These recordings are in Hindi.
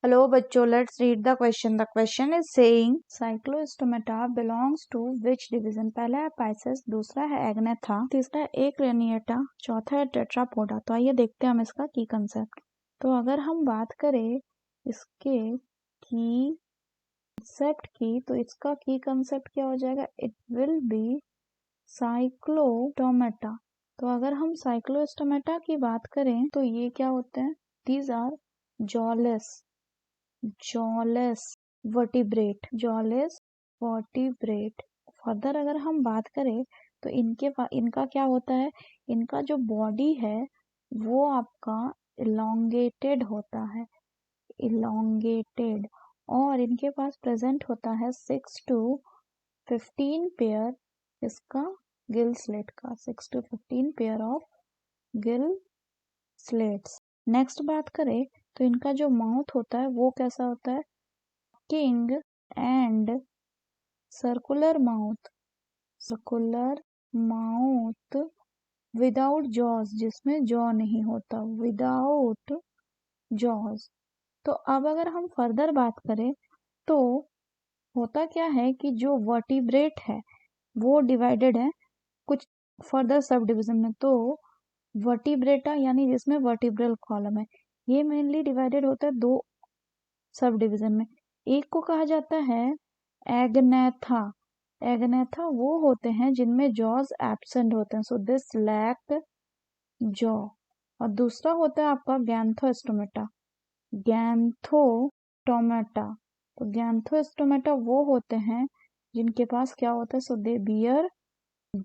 Hello बच्चों, let's read the question. The question is saying Cyclostomata belongs to which division? पहला है पाइसेस, दूसरा है एग्नेथा, तीसरा है एक्रेनिएटा, चौथा है टेट्रापोडा। तो आइए देखते हैं हम इसका की कंसेप्ट। तो अगर हम बात करें इसके की कंसेप्ट की, तो इसका की कंसेप्ट क्या हो जाएगा? It will be Cyclostomata. तो अगर हम साइक्लोस्टोमेटा की बात करें तो ये क्या होते हैं? These are jawless vertebrate, jawless vertebrate. Further अगर हम बात करें तो इनका क्या होता है? इनका जो बॉडी है वो आपका इलोंगेटेड होता है, इलोंगेटेड, और इनके पास प्रेजेंट होता है 6 to 15 पेयर इसका गिल स्लेट का, 6 to 15 pair of gill slates. Next बात करें तो इनका जो माउथ होता है वो कैसा होता है? King and circular mouth without jaws, जिसमें जॉ नहीं होता, विदाउट जॉज। तो अब अगर हम फर्दर बात करें तो होता क्या है कि जो वर्टिब्रेट है वो डिवाइडेड है कुछ फर्दर सब डिविजन में। तो वर्टिब्रेटा यानी जिसमें वर्टिब्रल कॉलम है, ये मेनली डिवाइडेड होता है दो सब डिविजन में। एक को कहा जाता है एग्नेथा। एग्नेथा वो होते हैं जिनमें जॉज एब्सेंट होते हैं, सो दिस लैक जॉ। और दूसरा होता है आपका गैंथोस्टोमेटा। तो गैंथोस्टोमेटा वो होते हैं जिनके पास क्या होता है? सो दे बियर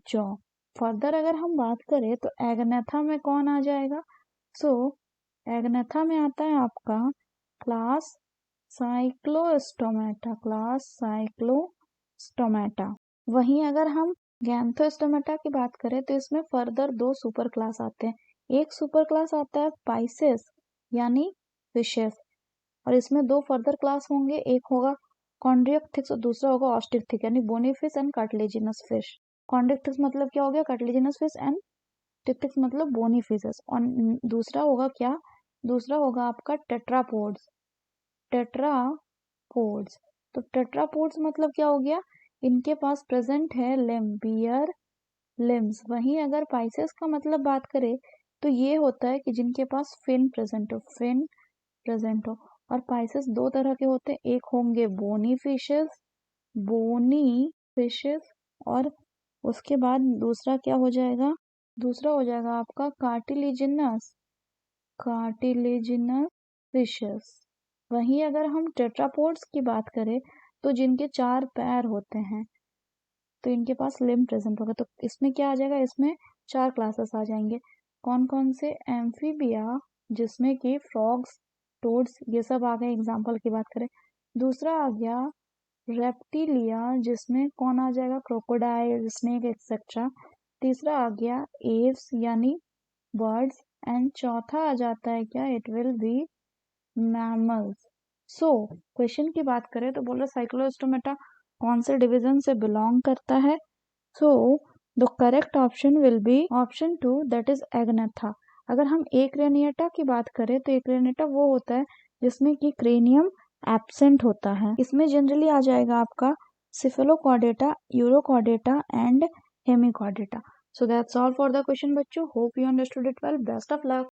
जॉ। फर्दर अगर हम बात करें तो एग्नेथा में कौन आ जाएगा? सो एग्नेथा में आता है आपका क्लास साइक्लोस्टोमेटा। वहीं अगर हम गैंथोस्टोमेटा की बात करें तो इसमें फर्दर दो सुपर क्लास आते हैं। एक सुपर क्लास आता है पाइसेस यानी फिशेस, और इसमें दो फर्दर क्लास होंगे, एक होगा कॉन्ड्रियोक्थिक्स और दूसरा होगा ऑस्टिक्थिक यानी bony fish and cartilaginous fish. Chondrichthyes मतलब क्या हो गया? कार्टिलेजिनस फिश, एंड टिक्टिक्स मतलब बोनी फिशेस। और दूसरा होगा क्या? दूसरा होगा आपका टेट्रापोड्स। तो टेट्रापोड्स मतलब क्या हो गया? इनके पास प्रेजेंट है बियर लिम्स। वहीं अगर पाइसेस का मतलब बात करें तो ये होता है कि जिनके पास फिन प्रेजेंट हो। और पाइसेस दो तरह के होते हैं, एक होंगे बोनी फिशेस, और उसके बाद दूसरा क्या हो जाएगा? दूसरा हो जाएगा आपका कार्टिलेजिनस फिशेस। वहीं अगर हम टेट्रापोड्स की बात करें तो जिनके 4 पैर होते हैं तो इनके पास लिम्ब प्रेजेंट होगा। तो इसमें क्या आ जाएगा? इसमें 4 क्लासेस आ जाएंगे। कौन कौन से? एम्फीबिया, जिसमें कि फ्रॉग्स, टोड्स, ये सब आ गए एग्जाम्पल की बात करें। दूसरा आ गया रेप्टिलिया, जिसमें कौन आ जाएगा? Crocodile, snake etcetera. तीसरा आ गया एव्स यानी बर्ड्स, एंड चौथा आ जाता है क्या? It will be mammals. So question की बात करें तो बोल रहे साइक्लोस्टोमेटा कौन से डिवीजन से बिलोंग करता है? So the correct option will be option 2, that is Agnatha. अगर हम एक्रेनिएटा की बात करें तो एक्रेनिएटा वो होता है जिसमें कि क्रेनियम एब्सेंट होता है। इसमें जनरली आ जाएगा आपका Cephalochordata, Urochordata and Hemichordata. So that's all for the question बच्चों। Hope you understood it well. Best of luck.